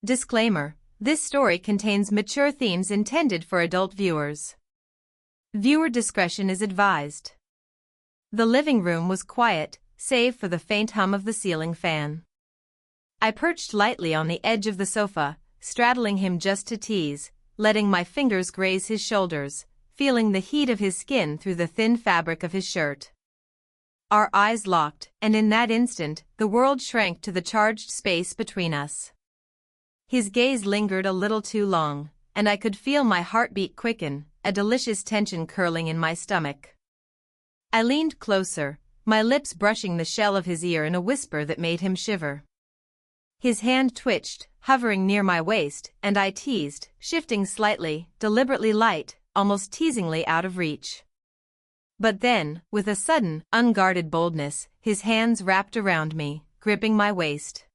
Disclaimer: this story contains mature themes intended for adult viewers. Viewer discretion is advised. The living room was quiet, save for the faint hum of the ceiling fan. I perched lightly on the edge of the sofa, straddling him just to tease, letting my fingers graze his shoulders, feeling the heat of his skin through the thin fabric of his shirt. Our eyes locked, and in that instant, the world shrank to the charged space between us. His gaze lingered a little too long, and I could feel my heartbeat quicken, a delicious tension curling in my stomach. I leaned closer, my lips brushing the shell of his ear in a whisper that made him shiver. His hand twitched, hovering near my waist, and I teased, shifting slightly, deliberately light, almost teasingly out of reach. But then, with a sudden, unguarded boldness, his hands wrapped around me, gripping my waist.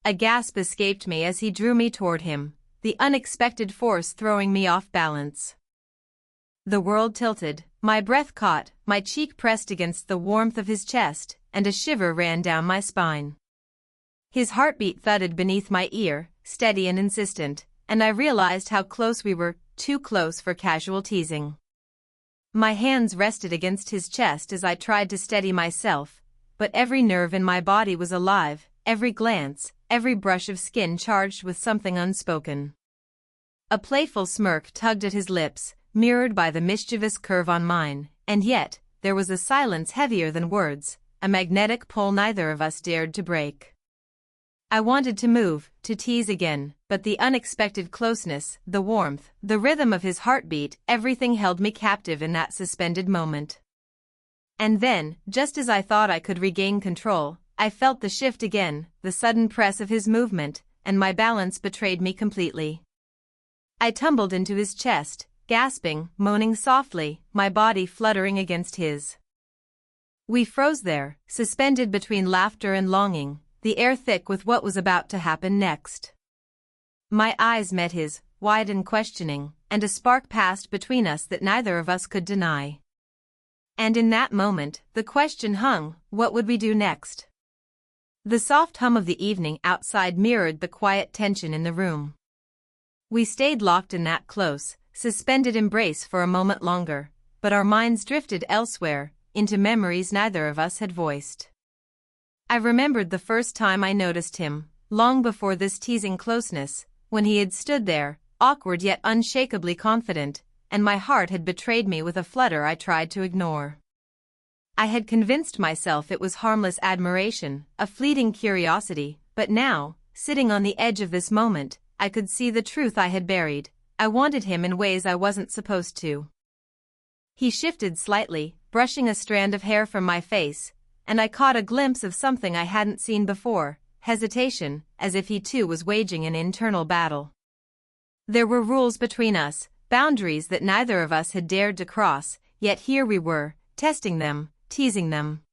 A gasp escaped me as he drew me toward him, the unexpected force throwing me off balance. The world tilted, my breath caught, my cheek pressed against the warmth of his chest, and a shiver ran down my spine. His heartbeat thudded beneath my ear, steady and insistent, and I realized how close we were, too close for casual teasing. My hands rested against his chest as I tried to steady myself, but every nerve in my body was alive, every glance, every brush of skin charged with something unspoken. A playful smirk tugged at his lips, mirrored by the mischievous curve on mine, and yet, there was a silence heavier than words, a magnetic pull neither of us dared to break. I wanted to move, to tease again, but the unexpected closeness, the warmth, the rhythm of his heartbeat, everything held me captive in that suspended moment. And then, just as I thought I could regain control, I felt the shift again, the sudden press of his movement, and my balance betrayed me completely. I tumbled into his chest, gasping, moaning softly, my body fluttering against his. We froze there, suspended between laughter and longing, the air thick with what was about to happen next. My eyes met his, wide and questioning, and a spark passed between us that neither of us could deny. And in that moment, the question hung, what would we do next? The soft hum of the evening outside mirrored the quiet tension in the room. We stayed locked in that close, suspended embrace for a moment longer, but our minds drifted elsewhere, into memories neither of us had voiced. I remembered the first time I noticed him, long before this teasing closeness, when he had stood there, awkward yet unshakably confident, and my heart had betrayed me with a flutter I tried to ignore. I had convinced myself it was harmless admiration, a fleeting curiosity, but now, sitting on the edge of this moment, I could see the truth I had buried. I wanted him in ways I wasn't supposed to. He shifted slightly, brushing a strand of hair from my face, and I caught a glimpse of something I hadn't seen before, hesitation, as if he too was waging an internal battle. There were rules between us, boundaries that neither of us had dared to cross, yet here we were, testing them, teasing them.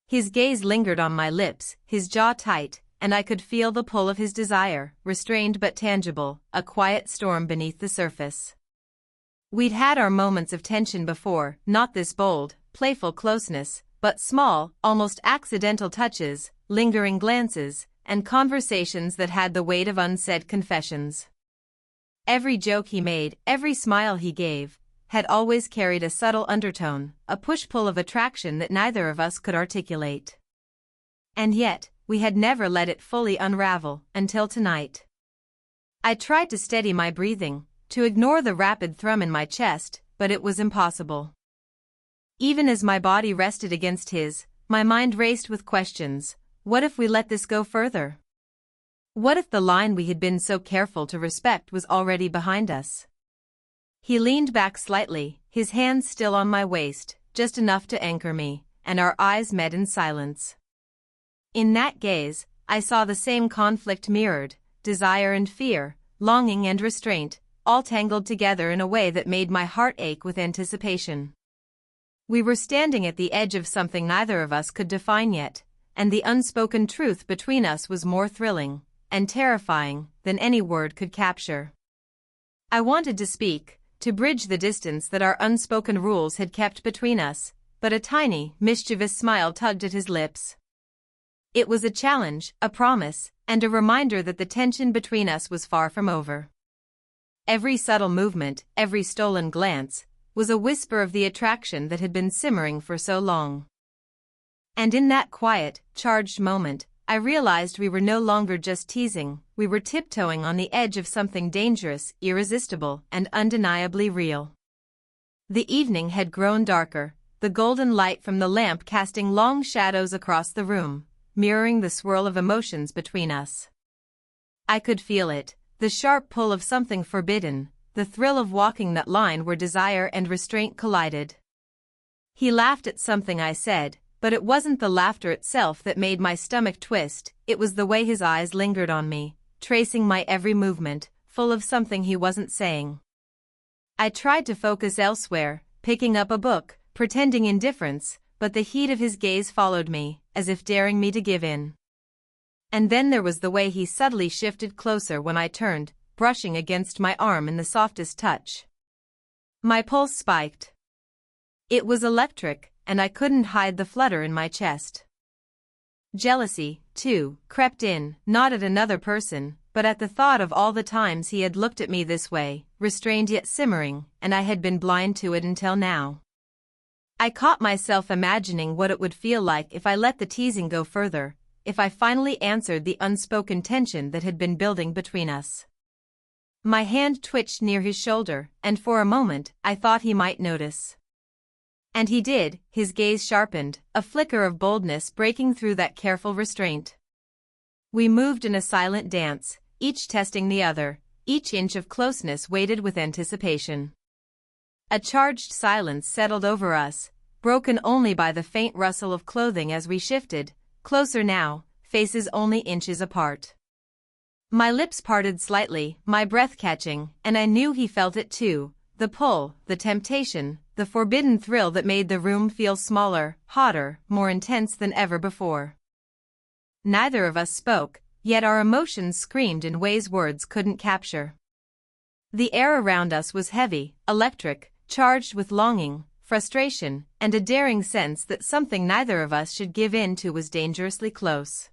His gaze lingered on my lips, his jaw tight, and I could feel the pull of his desire, restrained but tangible, a quiet storm beneath the surface. We'd had our moments of tension before, not this bold, playful closeness, but small, almost accidental touches, lingering glances, and conversations that had the weight of unsaid confessions. Every joke he made, every smile he gave, had always carried a subtle undertone, a push-pull of attraction that neither of us could articulate. And yet, we had never let it fully unravel, until tonight. I tried to steady my breathing, to ignore the rapid thrum in my chest, but it was impossible. Even as my body rested against his, my mind raced with questions. What if we let this go further? What if the line we had been so careful to respect was already behind us? He leaned back slightly, his hands still on my waist, just enough to anchor me, and our eyes met in silence. In that gaze, I saw the same conflict mirrored, desire and fear, longing and restraint, all tangled together in a way that made my heart ache with anticipation. We were standing at the edge of something neither of us could define yet, and the unspoken truth between us was more thrilling and terrifying than any word could capture. I wanted to speak, to bridge the distance that our unspoken rules had kept between us, but a tiny, mischievous smile tugged at his lips. It was a challenge, a promise, and a reminder that the tension between us was far from over. Every subtle movement, every stolen glance, was a whisper of the attraction that had been simmering for so long. And in that quiet, charged moment, I realized we were no longer just teasing, we were tiptoeing on the edge of something dangerous, irresistible, and undeniably real. The evening had grown darker, the golden light from the lamp casting long shadows across the room, mirroring the swirl of emotions between us. I could feel it, the sharp pull of something forbidden, the thrill of walking that line where desire and restraint collided. He laughed at something I said, but it wasn't the laughter itself that made my stomach twist, it was the way his eyes lingered on me, tracing my every movement, full of something he wasn't saying. I tried to focus elsewhere, picking up a book, pretending indifference, but the heat of his gaze followed me, as if daring me to give in. And then there was the way he subtly shifted closer when I turned, brushing against my arm in the softest touch. My pulse spiked. It was electric, and I couldn't hide the flutter in my chest. Jealousy, too, crept in, not at another person, but at the thought of all the times he had looked at me this way, restrained yet simmering, and I had been blind to it until now. I caught myself imagining what it would feel like if I let the teasing go further, if I finally answered the unspoken tension that had been building between us. My hand twitched near his shoulder, and for a moment, I thought he might notice. And he did, his gaze sharpened, a flicker of boldness breaking through that careful restraint. We moved in a silent dance, each testing the other, each inch of closeness weighted with anticipation. A charged silence settled over us, broken only by the faint rustle of clothing as we shifted, closer now, faces only inches apart. My lips parted slightly, my breath catching, and I knew he felt it too, the pull, the temptation, the forbidden thrill that made the room feel smaller, hotter, more intense than ever before. Neither of us spoke, yet our emotions screamed in ways words couldn't capture. The air around us was heavy, electric, charged with longing, frustration, and a daring sense that something neither of us should give in to was dangerously close.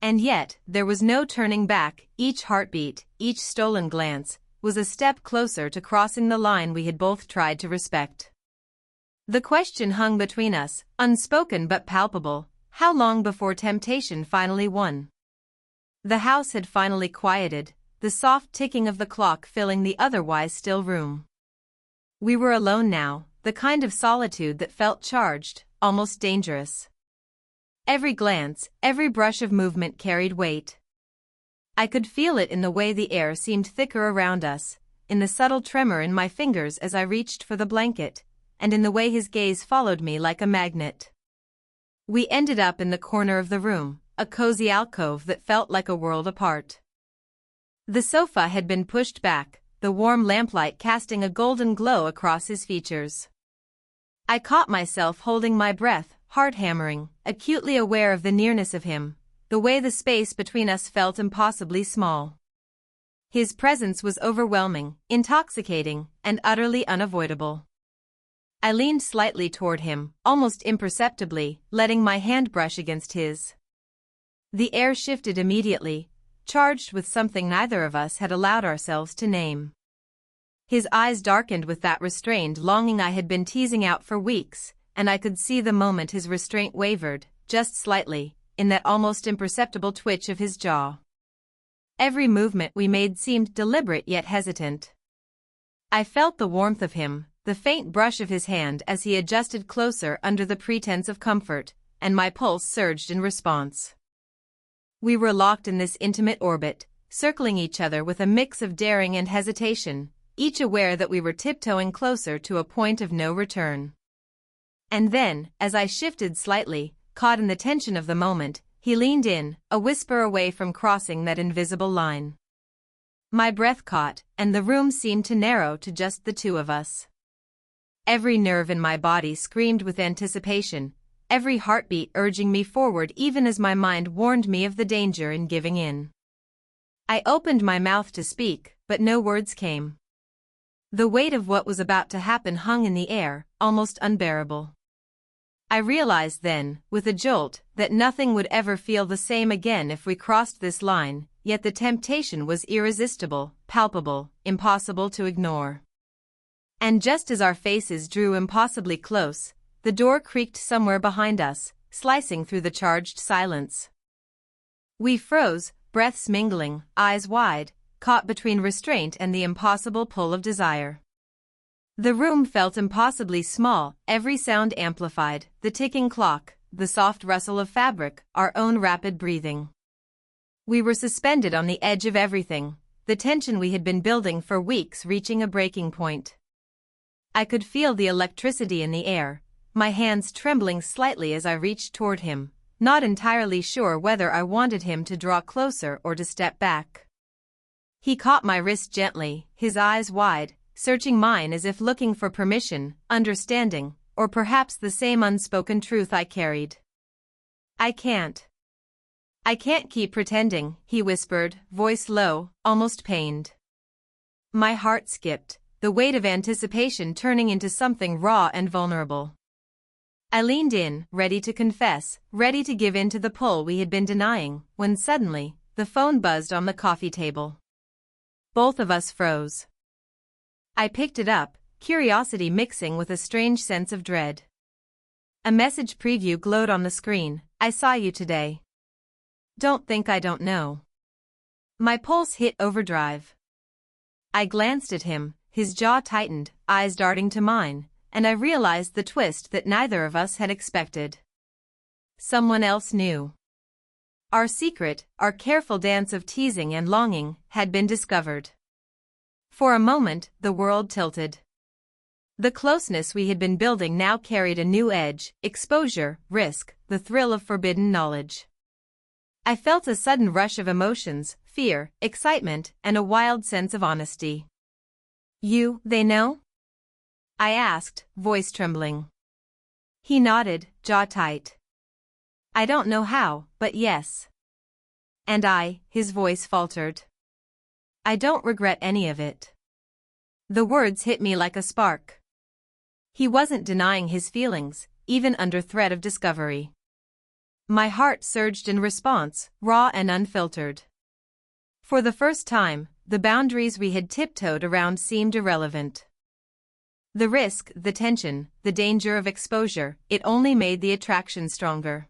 And yet, there was no turning back, each heartbeat, each stolen glance, was a step closer to crossing the line we had both tried to respect. The question hung between us, unspoken but palpable, how long before temptation finally won? The house had finally quieted, the soft ticking of the clock filling the otherwise still room. We were alone now, the kind of solitude that felt charged, almost dangerous. Every glance, every brush of movement carried weight. I could feel it in the way the air seemed thicker around us, in the subtle tremor in my fingers as I reached for the blanket, and in the way his gaze followed me like a magnet. We ended up in the corner of the room, a cozy alcove that felt like a world apart. The sofa had been pushed back, the warm lamplight casting a golden glow across his features. I caught myself holding my breath, heart hammering, acutely aware of the nearness of him, the way the space between us felt impossibly small. His presence was overwhelming, intoxicating, and utterly unavoidable. I leaned slightly toward him, almost imperceptibly, letting my hand brush against his. The air shifted immediately, charged with something neither of us had allowed ourselves to name. His eyes darkened with that restrained longing I had been teasing out for weeks, and I could see the moment his restraint wavered, just slightly, in that almost imperceptible twitch of his jaw. Every movement we made seemed deliberate yet hesitant. I felt the warmth of him, the faint brush of his hand as he adjusted closer under the pretense of comfort, and my pulse surged in response. We were locked in this intimate orbit, circling each other with a mix of daring and hesitation, each aware that we were tiptoeing closer to a point of no return. And then, as I shifted slightly, caught in the tension of the moment, he leaned in, a whisper away from crossing that invisible line. My breath caught, and the room seemed to narrow to just the two of us. Every nerve in my body screamed with anticipation, every heartbeat urging me forward even as my mind warned me of the danger in giving in. I opened my mouth to speak, but no words came. The weight of what was about to happen hung in the air, almost unbearable. I realized then, with a jolt, that nothing would ever feel the same again if we crossed this line, yet the temptation was irresistible, palpable, impossible to ignore. And just as our faces drew impossibly close, the door creaked somewhere behind us, slicing through the charged silence. We froze, breaths mingling, eyes wide, caught between restraint and the impossible pull of desire. The room felt impossibly small, every sound amplified, the ticking clock, the soft rustle of fabric, our own rapid breathing. We were suspended on the edge of everything, the tension we had been building for weeks reaching a breaking point. I could feel the electricity in the air, my hands trembling slightly as I reached toward him, not entirely sure whether I wanted him to draw closer or to step back. He caught my wrist gently, his eyes wide, searching mine as if looking for permission, understanding, or perhaps the same unspoken truth I carried. I can't keep pretending," he whispered, voice low, almost pained. My heart skipped, the weight of anticipation turning into something raw and vulnerable. I leaned in, ready to confess, ready to give in to the pull we had been denying, when suddenly, the phone buzzed on the coffee table. Both of us froze. I picked it up, curiosity mixing with a strange sense of dread. A message preview glowed on the screen. "I saw you today. Don't think I don't know." My pulse hit overdrive. I glanced at him, his jaw tightened, eyes darting to mine, and I realized the twist that neither of us had expected. Someone else knew. Our secret, our careful dance of teasing and longing, had been discovered. For a moment, the world tilted. The closeness we had been building now carried a new edge, exposure, risk, the thrill of forbidden knowledge. I felt a sudden rush of emotions, fear, excitement, and a wild sense of honesty. They know?" I asked, voice trembling. He nodded, jaw tight. "I don't know how, but yes." And his voice faltered. "I don't regret any of it." The words hit me like a spark. He wasn't denying his feelings, even under threat of discovery. My heart surged in response, raw and unfiltered. For the first time, the boundaries we had tiptoed around seemed irrelevant. The risk, the tension, the danger of exposure, it only made the attraction stronger.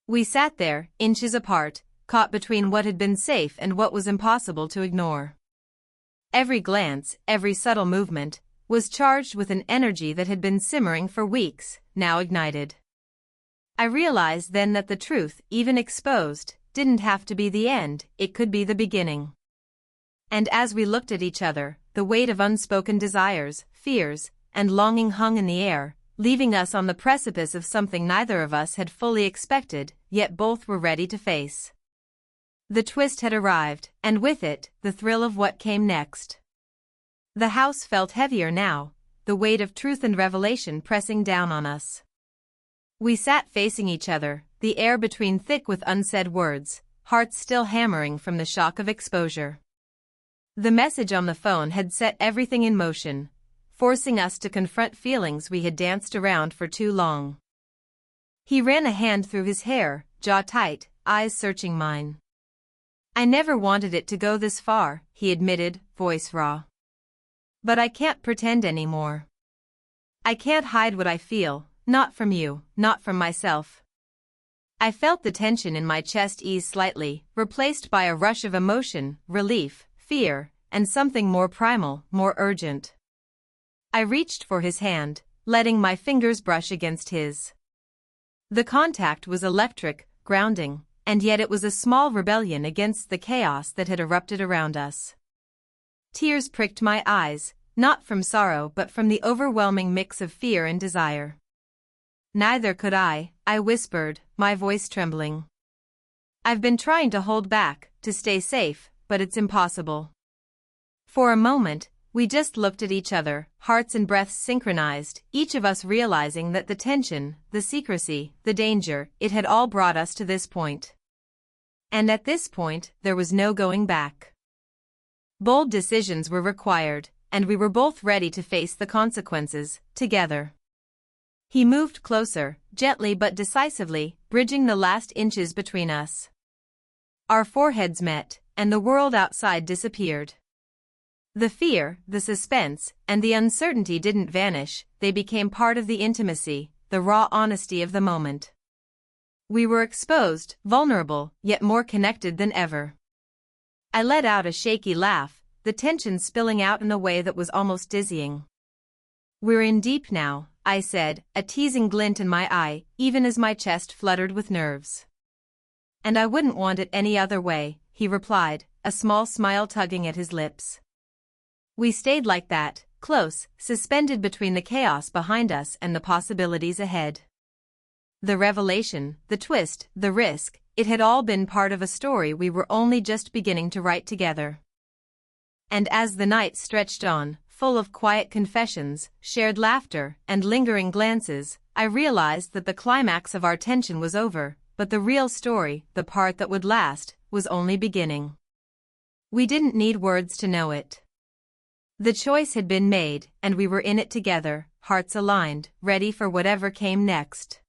We sat there, inches apart, caught between what had been safe and what was impossible to ignore. Every glance, every subtle movement, was charged with an energy that had been simmering for weeks, now ignited. I realized then that the truth, even exposed, didn't have to be the end, it could be the beginning. And as we looked at each other, the weight of unspoken desires, fears, and longing hung in the air, leaving us on the precipice of something neither of us had fully expected, yet both were ready to face. The twist had arrived, and with it, the thrill of what came next. The house felt heavier now, the weight of truth and revelation pressing down on us. We sat facing each other, the air between thick with unsaid words, hearts still hammering from the shock of exposure. The message on the phone had set everything in motion, forcing us to confront feelings we had danced around for too long. He ran a hand through his hair, jaw tight, eyes searching mine. "I never wanted it to go this far," he admitted, voice raw. "But I can't pretend anymore. I can't hide what I feel, not from you, not from myself." I felt the tension in my chest ease slightly, replaced by a rush of emotion, relief, fear, and something more primal, more urgent. I reached for his hand, letting my fingers brush against his. The contact was electric, grounding, and yet it was a small rebellion against the chaos that had erupted around us. Tears pricked my eyes, not from sorrow but from the overwhelming mix of fear and desire. "Neither could I whispered, my voice trembling. "I've been trying to hold back, to stay safe, but it's impossible." For a moment, we just looked at each other, hearts and breaths synchronized, each of us realizing that the tension, the secrecy, the danger, it had all brought us to this point. And at this point, there was no going back. Bold decisions were required, and we were both ready to face the consequences, together. He moved closer, gently but decisively, bridging the last inches between us. Our foreheads met, and the world outside disappeared. The fear, the suspense, and the uncertainty didn't vanish, they became part of the intimacy, the raw honesty of the moment. We were exposed, vulnerable, yet more connected than ever. I let out a shaky laugh, the tension spilling out in a way that was almost dizzying. "We're in deep now," I said, a teasing glint in my eye, even as my chest fluttered with nerves. "And I wouldn't want it any other way," he replied, a small smile tugging at his lips. We stayed like that, close, suspended between the chaos behind us and the possibilities ahead. The revelation, the twist, the risk, it had all been part of a story we were only just beginning to write together. And as the night stretched on, full of quiet confessions, shared laughter, and lingering glances, I realized that the climax of our tension was over, but the real story, the part that would last, was only beginning. We didn't need words to know it. The choice had been made, and we were in it together, hearts aligned, ready for whatever came next.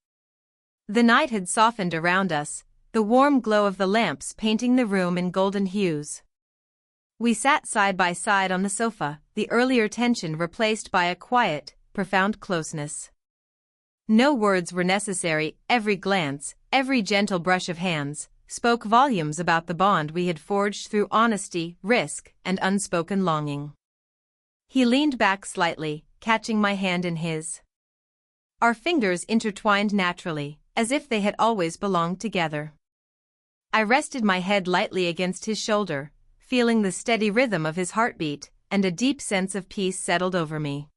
The night had softened around us, the warm glow of the lamps painting the room in golden hues. We sat side by side on the sofa, the earlier tension replaced by a quiet, profound closeness. No words were necessary, every glance, every gentle brush of hands, spoke volumes about the bond we had forged through honesty, risk, and unspoken longing. He leaned back slightly, catching my hand in his. Our fingers intertwined naturally, as if they had always belonged together. I rested my head lightly against his shoulder, feeling the steady rhythm of his heartbeat, and a deep sense of peace settled over me.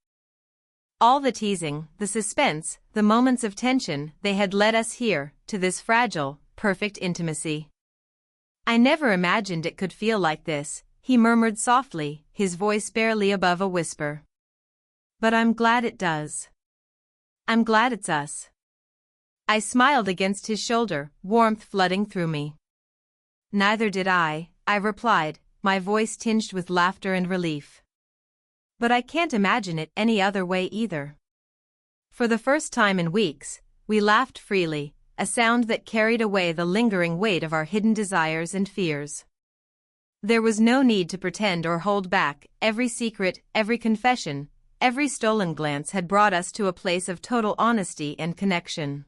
All the teasing, the suspense, the moments of tension, they had led us here, to this fragile, perfect intimacy. "I never imagined it could feel like this," he murmured softly, his voice barely above a whisper. "But I'm glad it does. I'm glad it's us." I smiled against his shoulder, warmth flooding through me. "Neither did I replied, my voice tinged with laughter and relief. "But I can't imagine it any other way either." For the first time in weeks, we laughed freely, a sound that carried away the lingering weight of our hidden desires and fears. There was no need to pretend or hold back, every secret, every confession, every stolen glance had brought us to a place of total honesty and connection.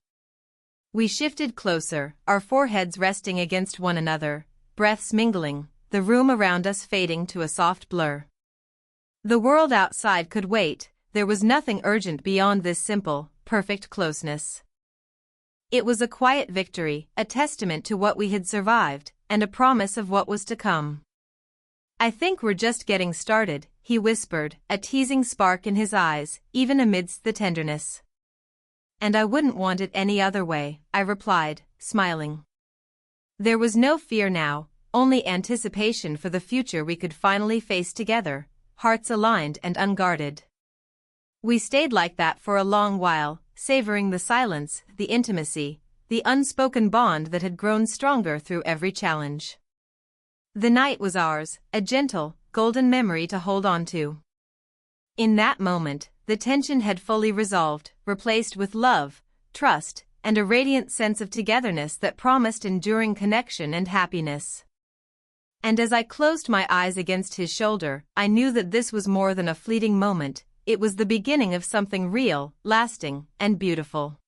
We shifted closer, our foreheads resting against one another, breaths mingling, the room around us fading to a soft blur. The world outside could wait, there was nothing urgent beyond this simple, perfect closeness. It was a quiet victory, a testament to what we had survived, and a promise of what was to come. "I think we're just getting started," he whispered, a teasing spark in his eyes, even amidst the tenderness. "And I wouldn't want it any other way," I replied, smiling. There was no fear now, only anticipation for the future we could finally face together, hearts aligned and unguarded. We stayed like that for a long while, savoring the silence, the intimacy, the unspoken bond that had grown stronger through every challenge. The night was ours, a gentle, golden memory to hold on to. In that moment, the tension had fully resolved, replaced with love, trust, and a radiant sense of togetherness that promised enduring connection and happiness. And as I closed my eyes against his shoulder, I knew that this was more than a fleeting moment, it was the beginning of something real, lasting, and beautiful.